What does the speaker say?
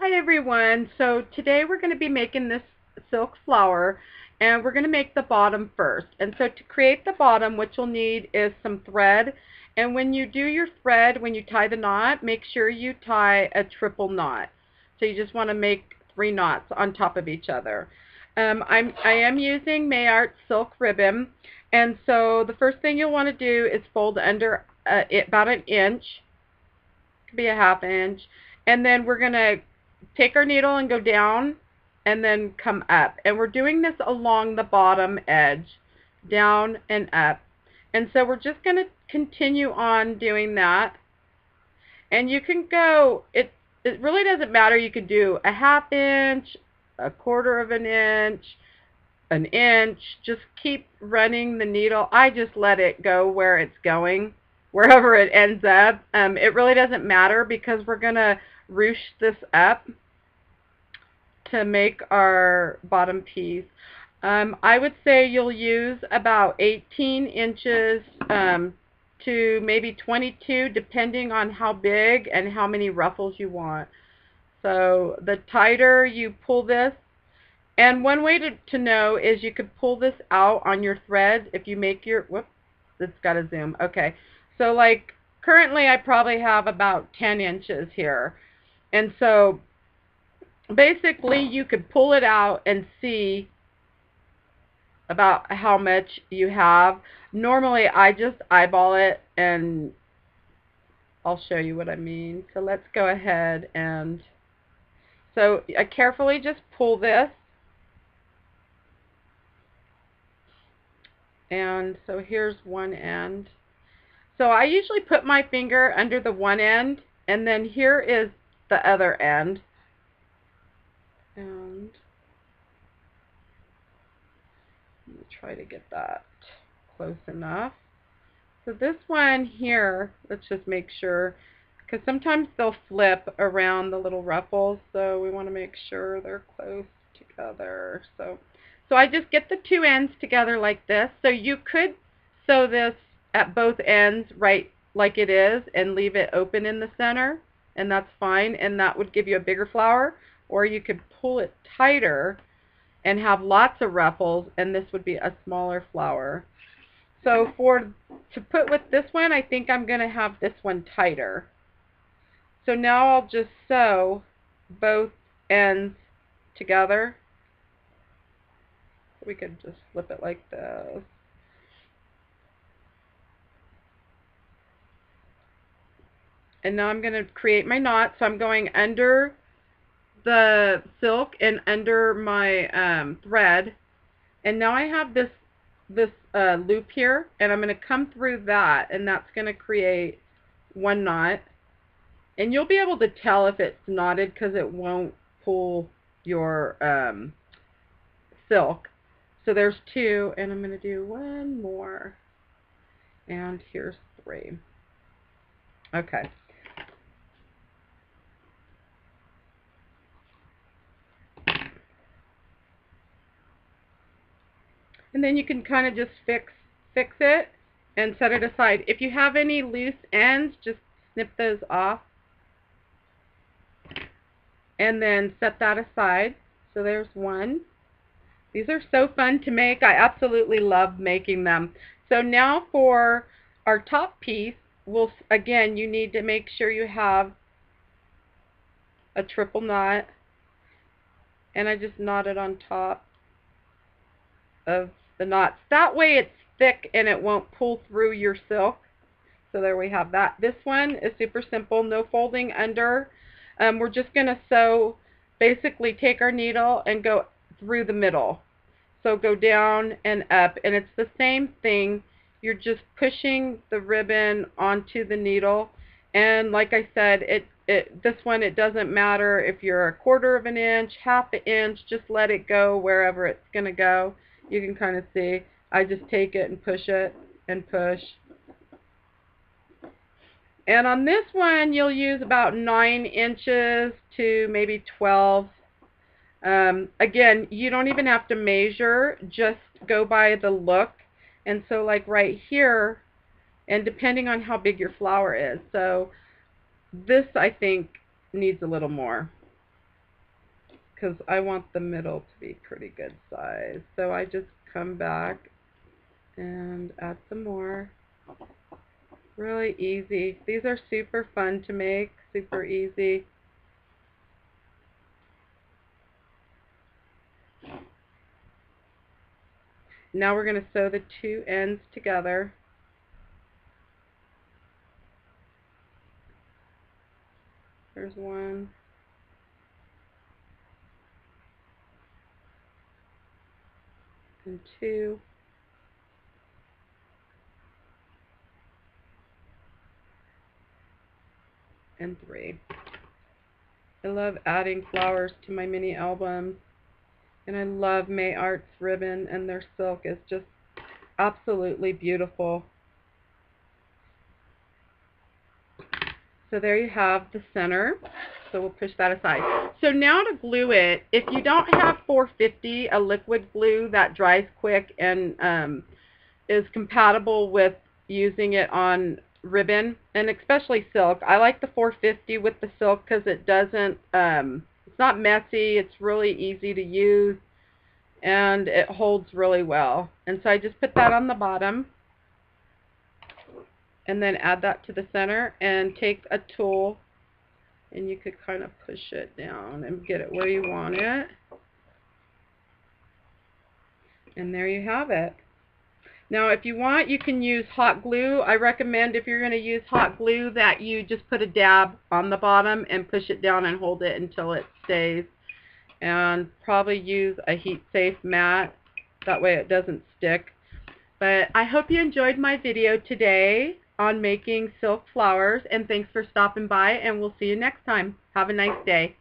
Hi everyone, so today we're going to be making this silk flower, and we're going to make the bottom first. And so to create the bottom, what you'll need is some thread, and when you do your thread, when you tie the knot, make sure you tie a triple knot. So you just want to make 3 knots on top of each other. I am using Mayart silk ribbon, and so the first thing you'll want to do is fold under about an inch, could be a half inch, and then we're going to take our needle and go down and then come up. And we're doing this along the bottom edge, down and up. And so we're just going to continue on doing that. And you can go, it really doesn't matter. You could do a half inch, a quarter of an inch. Just keep running the needle. I just let it go where it's going, wherever it ends up. It really doesn't matter because we're going to ruche this up to make our bottom piece. I would say you'll use about 18 inches to maybe 22, depending on how big and how many ruffles you want. So the tighter you pull this, and one way to know is you could pull this out on your thread if you make your, whoops, it's got to zoom. Okay, so like currently I probably have about 10 inches here. And so basically you could pull it out and see about how much you have. Normally I just eyeball it, and I'll show you what I mean. So let's go ahead, and so I carefully just pull this, and so here's one end. So I usually put my finger under the one end, and then here is the other end. And let me try to get that close enough. So this one here, let's just make sure, because sometimes they'll flip around the little ruffles, so we want to make sure they're close together. So I just get the 2 ends together like this. So you could sew this at both ends right like it is and leave it open in the center, and that's fine, and that would give you a bigger flower. Or you could pull it tighter and have lots of ruffles, and this would be a smaller flower. So to put with this one, I think I'm going to have this one tighter. So now I'll just sew both ends together. We could just flip it like this. And now I'm going to create my knot. So I'm going under the silk and under my thread. And now I have this loop here, and I'm going to come through that, and that's going to create one knot. And you'll be able to tell if it's knotted because it won't pull your silk. So there's 2, and I'm going to do one more, and here's 3. Okay. And then you can kind of just fix it and set it aside. If you have any loose ends, just snip those off and then set that aside. So there's one. These are so fun to make. I absolutely love making them. So now for our top piece, again, you need to make sure you have a triple knot, and I just knot it on top of the knots. That way it's thick and it won't pull through your silk. So there we have that. This one is super simple, no folding under. We're just going to sew, basically take our needle and go through the middle. So go down and up, and it's the same thing. You're just pushing the ribbon onto the needle, and like I said, this one, it doesn't matter if you're a quarter of an inch, half an inch, just let it go wherever it's going to go. You can kind of see, I just take it and push it and push. And on this one, you'll use about 9 inches to maybe 12. Again, you don't even have to measure, just go by the look. And so like right here, and depending on how big your flower is. So this, I think, needs a little more. because I want the middle to be pretty good size. So I just come back and add some more. Really easy. These are super fun to make, super easy. Now we're going to sew the two ends together. There's one. And two. And three. I love adding flowers to my mini albums. And I love May Arts ribbon, and their silk is just absolutely beautiful. So there you have the center. So we'll push that aside. So now to glue it, if you don't have 450, a liquid glue that dries quick and is compatible with using it on ribbon, and especially silk. I like the 450 with the silk because it doesn't, it's not messy, it's really easy to use, and it holds really well. And so I just put that on the bottom, and then add that to the center, and take a tool, and you could kind of push it down and get it where you want it. And there you have it. Now, if you want, you can use hot glue. I recommend, if you're going to use hot glue, that you just put a dab on the bottom and push it down and hold it until it stays. And probably use a heat-safe mat. That way it doesn't stick. But I hope you enjoyed my video today on making silk flowers. And thanks for stopping by, and we'll see you next time. Have a nice day.